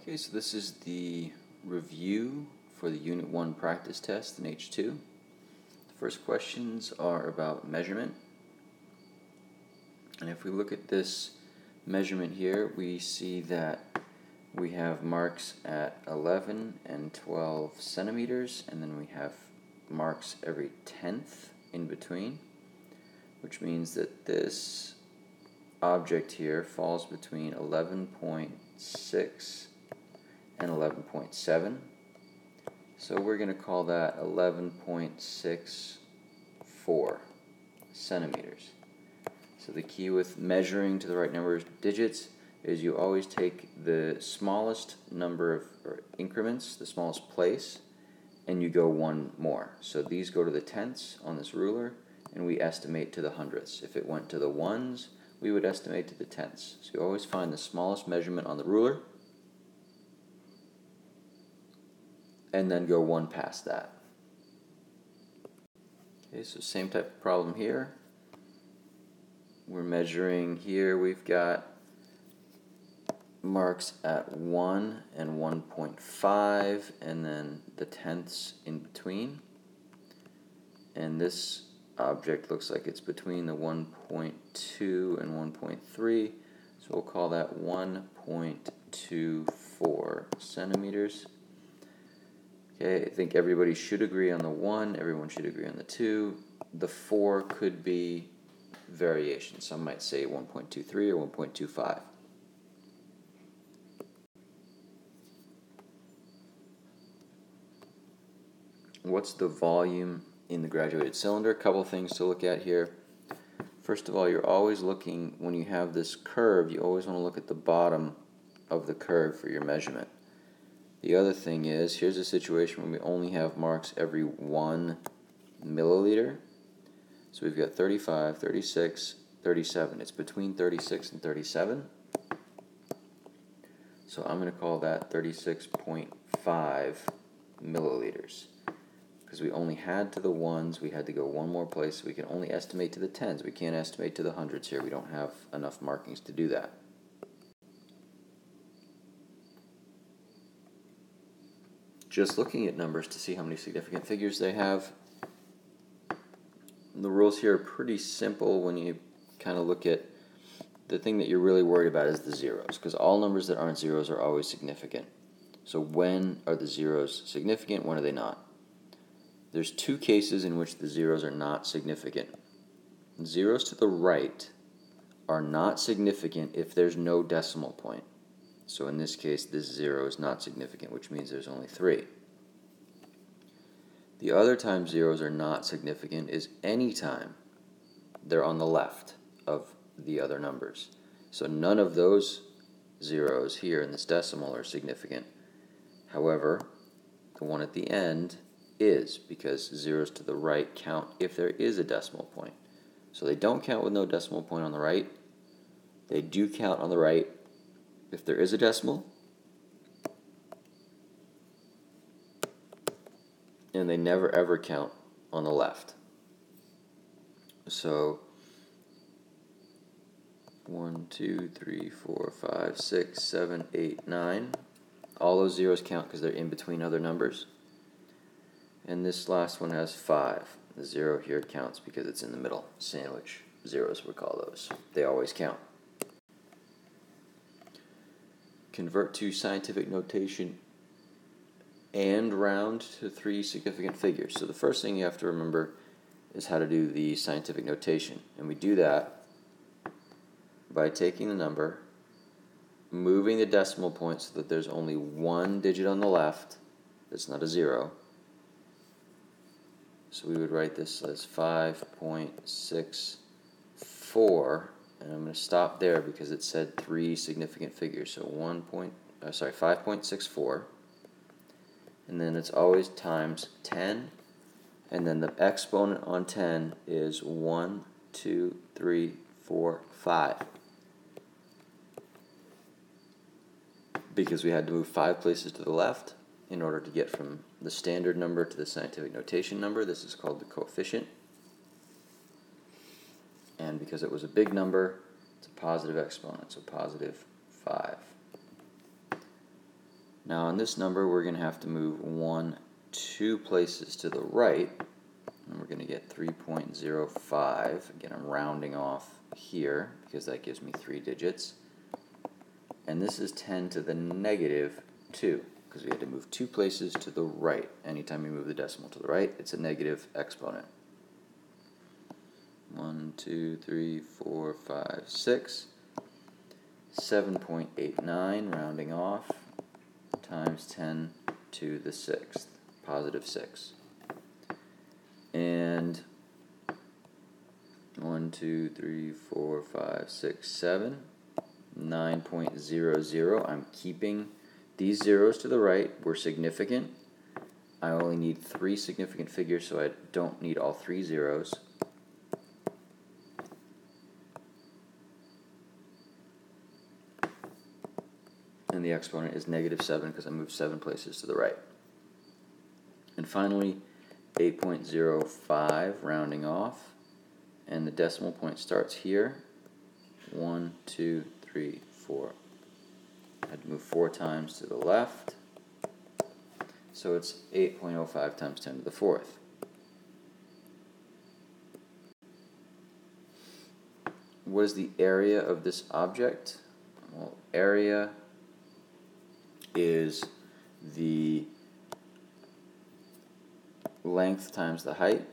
Okay, so this is the review for the Unit 1 practice test in H2. The first questions are about measurement. And if we look at this measurement here, we see that we have marks at 11 and 12 centimeters, and then we have marks every tenth in between, which means that this object here falls between 11.6 and 11.7. So we're going to call that 11.64 centimeters. So the key with measuring to the right number of digits is you always take the smallest number of increments, the smallest place, and you go one more. So these go to the tenths on this ruler, and we estimate to the hundredths. If it went to the ones, we would estimate to the tenths. So you always find the smallest measurement on the ruler, and then go one past that. Okay, so same type of problem here. We're measuring here, we've got marks at 1 and 1.5, and then the tenths in between. And this object looks like it's between the 1.2 and 1.3, so we'll call that 1.24 centimeters. Okay, I think everybody should agree on the 1, everyone should agree on the 2. The 4 could be variation. Some might say 1.23 or 1.25. What's the volume in the graduated cylinder? A couple things to look at here. First of all, you're always looking, when you have this curve, you always want to look at the bottom of the curve for your measurement. The other thing is, here's a situation where we only have marks every 1 milliliter. So we've got 35, 36, 37. It's between 36 and 37. So I'm going to call that 36.5 milliliters. Because we only had to the ones, we had to go one more place, so we can only estimate to the tens. We can't estimate to the hundreds here. We don't have enough markings to do that. Just looking at numbers to see how many significant figures they have. The rules here are pretty simple when you kind of look at the thing that you're really worried about is the zeros, because all numbers that aren't zeros are always significant. So when are the zeros significant, when are they not? There's two cases in which the zeros are not significant. Zeros to the right are not significant if there's no decimal point. So in this case, this 0 is not significant, which means there's only 3. The other time zeros are not significant is any time they're on the left of the other numbers. So none of those zeros here in this decimal are significant. However, the one at the end is, because zeros to the right count if there is a decimal point. So they don't count with no decimal point on the right. They do count on the right if there is a decimal, and they never ever count on the left. So 1, 2, 3, 4, 5, 6, 7, 8, 9. All those zeros count because they're in between other numbers. And this last one has 5. The 0 here counts because it's in the middle. Sandwich zeros, we call those. They always count. Convert to scientific notation and round to 3 significant figures. So the first thing you have to remember is how to do the scientific notation. And we do that by taking the number, moving the decimal point so that there's only one digit on the left that's not a 0. So we would write this as 5.64, and I'm going to stop there because it said 3 significant figures. So 5.64, and then it's always times 10, and then the exponent on 10 is 1, 2, 3, 4, 5. Because we had to move 5 places to the left in order to get from the standard number to the scientific notation number. This is called the coefficient. And because it was a big number, it's a positive exponent, so positive 5. Now on this number we're going to have to move 2 places to the right, and we're going to get 3.05. Again, I'm rounding off here because that gives me 3 digits. And this is 10 to the negative 2 because we had to move 2 places to the right. Anytime you move the decimal to the right, it's a negative exponent. 1, 2, 3, 4, 5, 6. 7.89, rounding off, times 10 to the 6th, positive 6. And 1, 2, 3, 4, 5, 6, 7. 9.00. I'm keeping these zeros to the right. We're significant. I only need 3 significant figures, so I don't need all 3 zeros. And the exponent is negative 7 because I moved 7 places to the right. And finally, 8.05, rounding off. And the decimal point starts here. 1, 2, 3, 4. I had to move 4 times to the left. So it's 8.05 times 10 to the 4th. What is the area of this object? Well, area is the length times the height.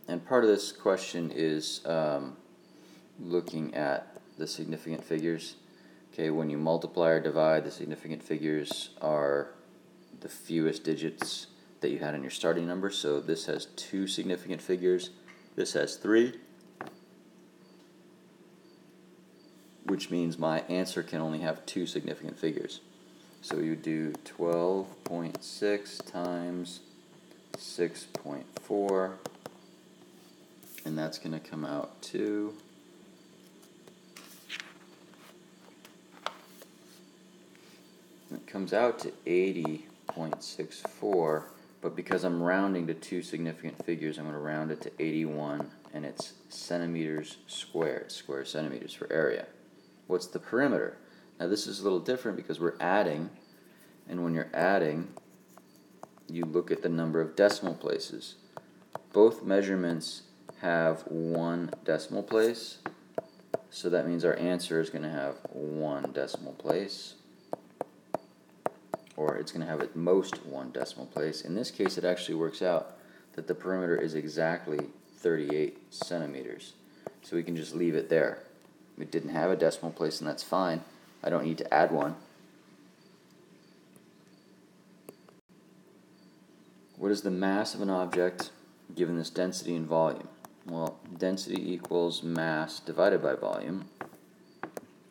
And part of this question is looking at the significant figures. Okay, when you multiply or divide, the significant figures are the fewest digits that you had in your starting number. So this has 2 significant figures. This has 3. Which means my answer can only have 2 significant figures. So you do 12.6 times 6.4, and that's going to come out to it comes out to 80.64, but because I'm rounding to 2 significant figures, I'm going to round it to 81, and it's centimeters squared, square centimeters for area. What's the perimeter? Now this is a little different because we're adding, and when you're adding, you look at the number of decimal places. Both measurements have 1 decimal place, so that means our answer is going to have 1 decimal place, or it's going to have at most 1 decimal place. In this case, it actually works out that the perimeter is exactly 38 centimeters, so we can just leave it there. It didn't have a decimal place, and that's fine. I don't need to add one. What is the mass of an object given this density and volume? Well, density equals mass divided by volume.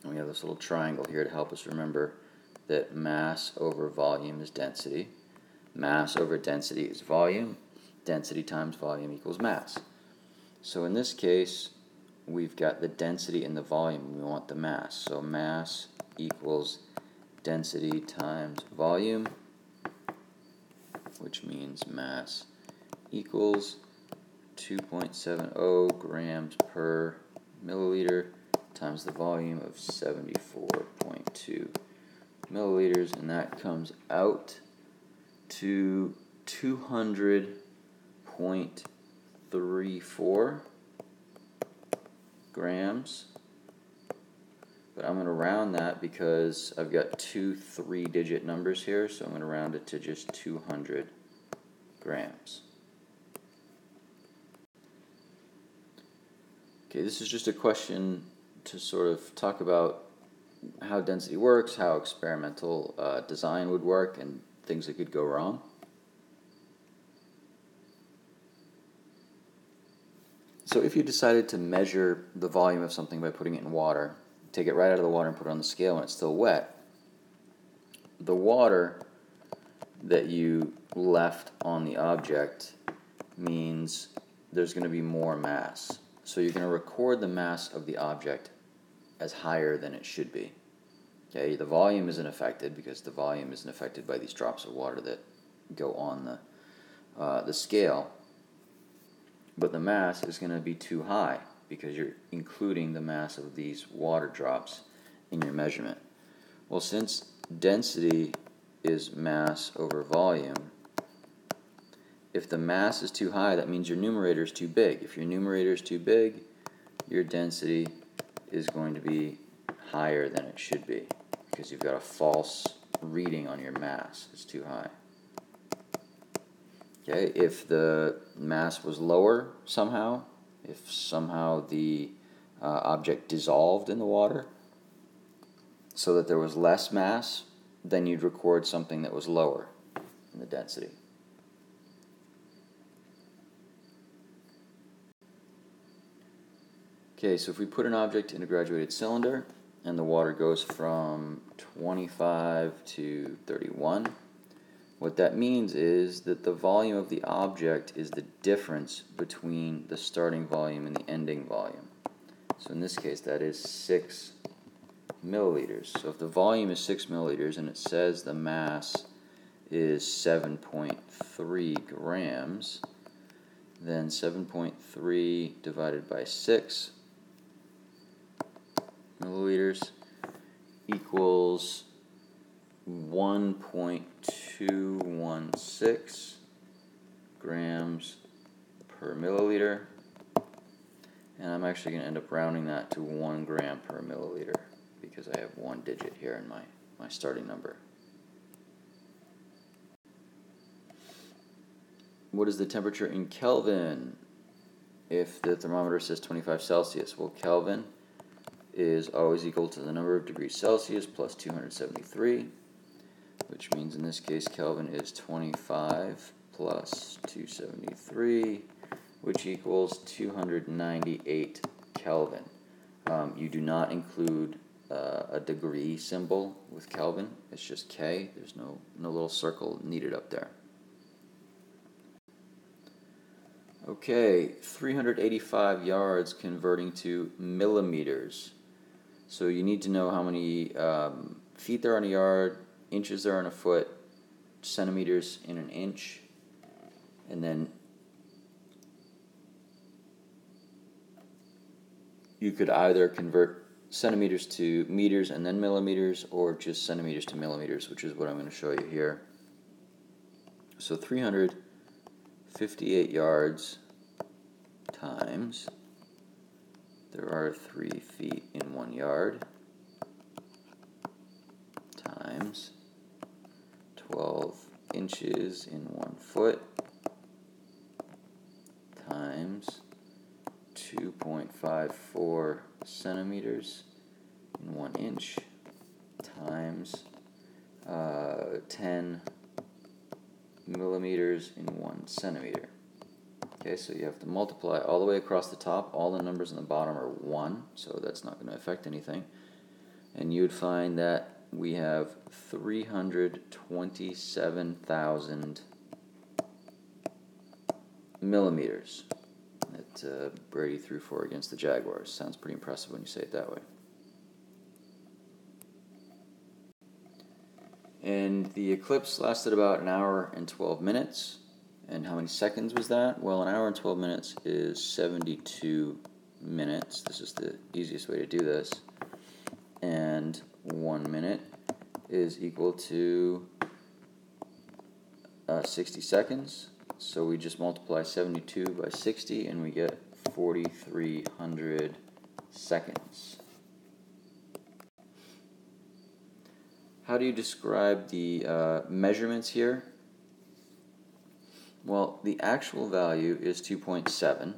And we have this little triangle here to help us remember that mass over volume is density. Mass over density is volume. Density times volume equals mass. So in this case, we've got the density and the volume. We want the mass. So mass equals density times volume, which means mass equals 2.70 grams per milliliter times the volume of 74.2 milliliters, and that comes out to 200.34 grams. But I'm going to round that because I've got 2 3-digit numbers here, so I'm going to round it to just 200 grams. Okay, this is just a question to sort of talk about how density works, how experimental design would work, and things that could go wrong. So if you decided to measure the volume of something by putting it in water, take it right out of the water and put it on the scale and it's still wet, the water that you left on the object means there's going to be more mass. So you're going to record the mass of the object as higher than it should be. Okay, the volume isn't affected because the volume isn't affected by these drops of water that go on the scale. But the mass is going to be too high because you're including the mass of these water drops in your measurement. Well, since density is mass over volume. If the mass is too high, that means your numerator is too big. If your numerator is too big, your density is going to be higher than it should be because you've got a false reading on your mass. It's too high. Okay, if the mass was lower somehow, if somehow the object dissolved in the water so that there was less mass, then you'd record something that was lower in the density. Okay, so if we put an object in a graduated cylinder and the water goes from 25 to 31, what that means is that the volume of the object is the difference between the starting volume and the ending volume. So in this case, that is 6 milliliters. So if the volume is 6 milliliters and it says the mass is 7.3 grams, then 7.3 divided by 6 milliliters equals 1.216 grams per milliliter, and I'm actually going to end up rounding that to 1 gram per milliliter because I have one digit here in my starting number. What is the temperature in Kelvin if the thermometer says 25 Celsius? Well, Kelvin is always equal to the number of degrees Celsius plus 273, which means in this case Kelvin is 25 plus 273, which equals 298 Kelvin. You do not include a degree symbol with Kelvin. It's just K. There's no little circle needed up there. Okay, 385 yards converting to millimeters. So you need to know how many feet there are in a yard, inches there are in a foot, centimeters in an inch, and then you could either convert centimeters to meters and then millimeters, or just centimeters to millimeters, which is what I'm going to show you here. So 358 yards times, there are 3 feet in 1 yard, times 12 inches in 1 foot, times 2.54 centimeters in 1 inch, times 10 millimeters in 1 centimeter. Okay, so you have to multiply all the way across the top. All the numbers on the bottom are 1, so that's not going to affect anything. And you would find that we have 327,000 millimeters that Brady threw for against the Jaguars. Sounds pretty impressive when you say it that way. And the eclipse lasted about an hour and 12 minutes. And how many seconds was that? Well, an hour and 12 minutes is 72 minutes. This is the easiest way to do this. And 1 minute is equal to 60 seconds. So we just multiply 72 by 60 and we get 4,300 seconds. How do you describe the measurements here? Well, the actual value is 2.7.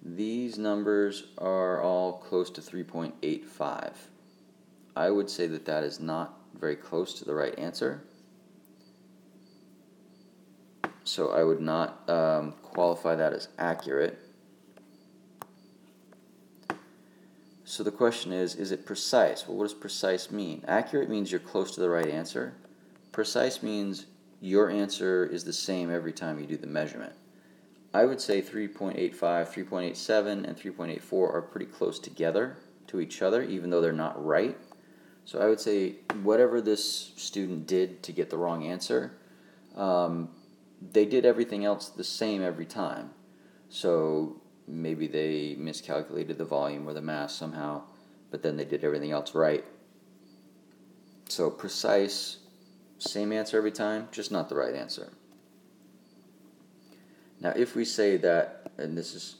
These numbers are all close to 3.85. I would say that that is not very close to the right answer. So I would not qualify that as accurate. So the question is it precise? Well, what does precise mean? Accurate means you're close to the right answer. Precise means your answer is the same every time you do the measurement. I would say 3.85, 3.87, and 3.84 are pretty close together to each other, even though they're not right. So I would say whatever this student did to get the wrong answer, they did everything else the same every time. So maybe they miscalculated the volume or the mass somehow, but then they did everything else right. So precise same answer every time, just not the right answer. Now if we say that, and this is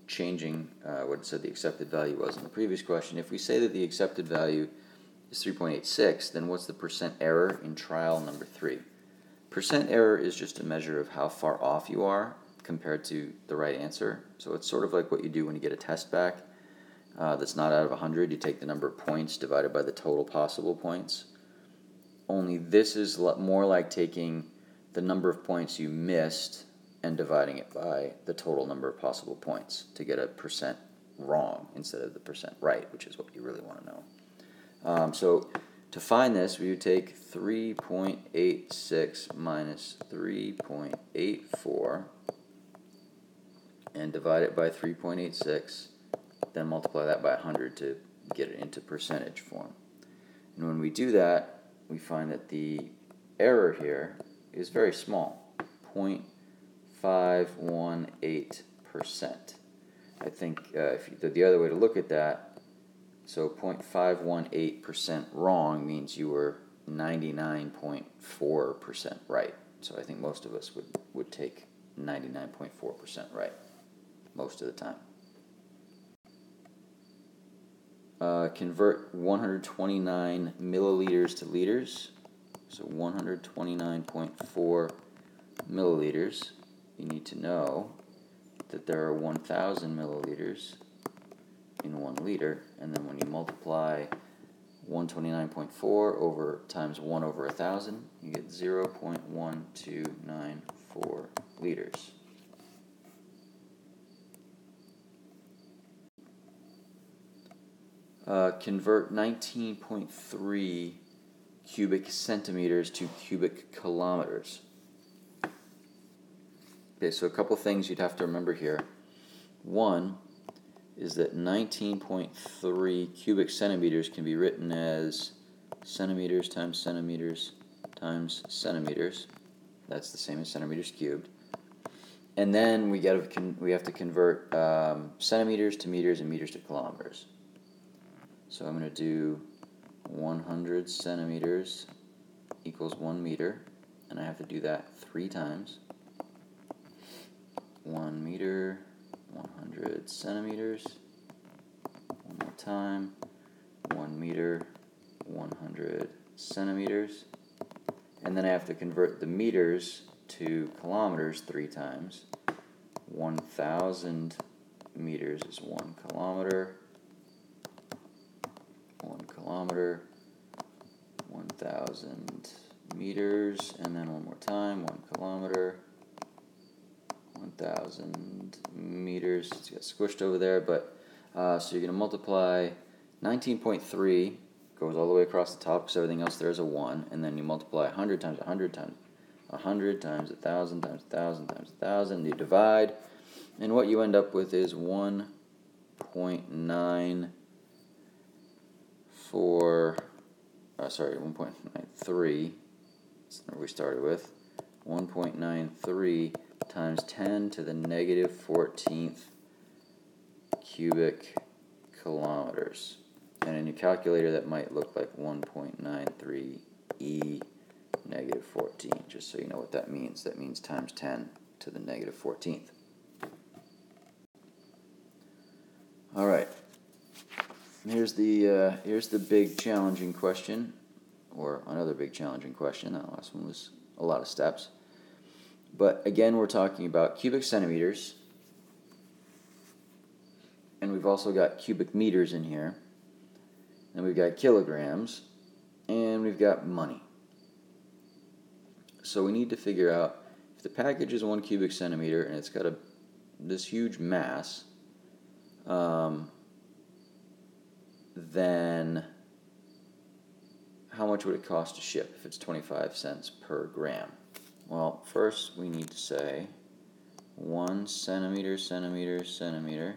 changing what it said the accepted value was in the previous question, if we say that the accepted value is 3.86, then what's the percent error in trial number 3? Percent error is just a measure of how far off you are compared to the right answer. So it's sort of like what you do when you get a test back that's not out of 100. You take the number of points divided by the total possible points. Only this is more like taking the number of points you missed and dividing it by the total number of possible points to get a percent wrong instead of the percent right, which is what you really want to know. So to find this, we would take 3.86 minus 3.84 and divide it by 3.86, then multiply that by 100 to get it into percentage form. And when we do that, we find that the error here is very small, 0.518%. I think if the other way to look at that, so 0.518% wrong means you were 99.4% right. So I think most of us would take 99.4% right most of the time. Convert 129 milliliters to liters. So 129.4 milliliters. You need to know that there are 1,000 milliliters in 1 liter, and then when you multiply 129.4 over times 1 over 1,000, you get 0.1294 liters. Convert 19.3 cubic centimeters to cubic kilometers. Okay, so a couple things you'd have to remember here. One is that 19.3 cubic centimeters can be written as centimeters times centimeters times centimeters. That's the same as centimeters cubed. And then we have to convert centimeters to meters and meters to kilometers. So I'm going to do 100 centimeters equals 1 meter, and I have to do that 3 times. 1 meter, 100 centimeters. One more time. 1 meter, 100 centimeters. And then I have to convert the meters to kilometers 3 times. 1,000 meters is 1 kilometer. 1 kilometer, 1,000 meters, and then one more time, 1 kilometer, 1,000 meters. It's got squished over there, but so you're going to multiply 19.3, goes all the way across the top because everything else there is a 1, and then you multiply 100 times 100 times 100 times 1,000 times 1,000 times 1,000, you divide, and what you end up with is 1.93, that's what we started with, 1.93 times 10 to the negative 14th cubic kilometers. And in your calculator that might look like 1.93 e negative 14, just so you know what that means. That means times 10 to the negative 14th. All right. Here's the big challenging question, or another big challenging question. That last one was a lot of steps. But again, we're talking about cubic centimeters, and we've also got cubic meters in here, and we've got kilograms, and we've got money. So we need to figure out if the package is 1 cubic centimeter and it's got this huge mass, then how much would it cost to ship if it's 25 cents per gram? Well, first we need to say 1 centimeter, centimeter, centimeter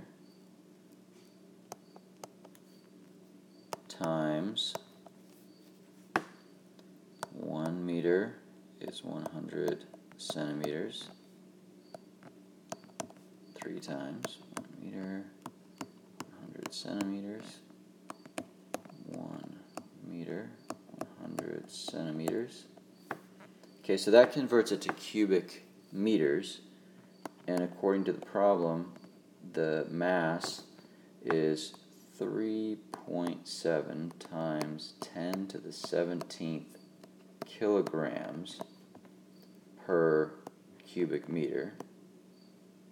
times 1 meter is 100 centimeters. 3 times 1 meter, 100 centimeters. 1 meter, 100 centimeters. Okay, so that converts it to cubic meters, and according to the problem, the mass is 3.7 times 10 to the 17th kilograms per cubic meter,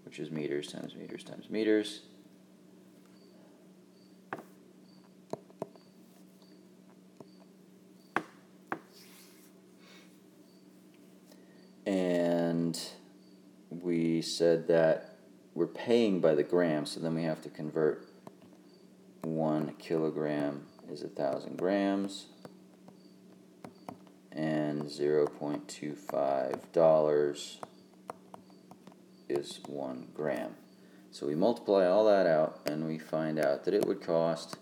which is meters times meters times meters. And we said that we're paying by the gram, so then we have to convert 1 kilogram is 1,000 grams, and $0.25 is 1 gram. So we multiply all that out, and we find out that it would cost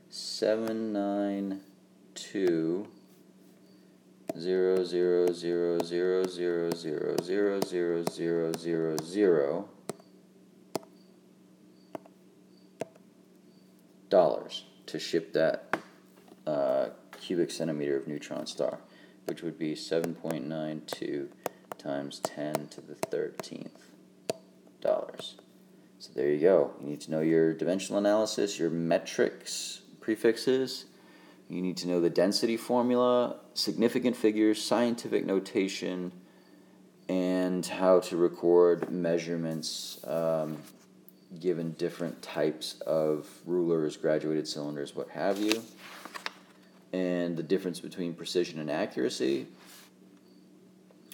$792,000,000,000,000,000 to ship that cubic centimeter of neutron star, which would be 7.92 times 10 to the 13th dollars. So there you go. You need to know your dimensional analysis, your metrics prefixes. You need to know the density formula, significant figures, scientific notation, and how to record measurements given different types of rulers, graduated cylinders, what have you, and the difference between precision and accuracy,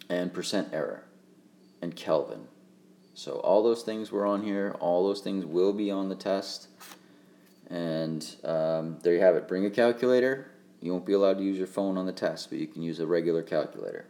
and percent error, and Kelvin. So all those things were on here. All those things will be on the test. And there you have it. Bring a calculator. You won't be allowed to use your phone on the test, but you can use a regular calculator.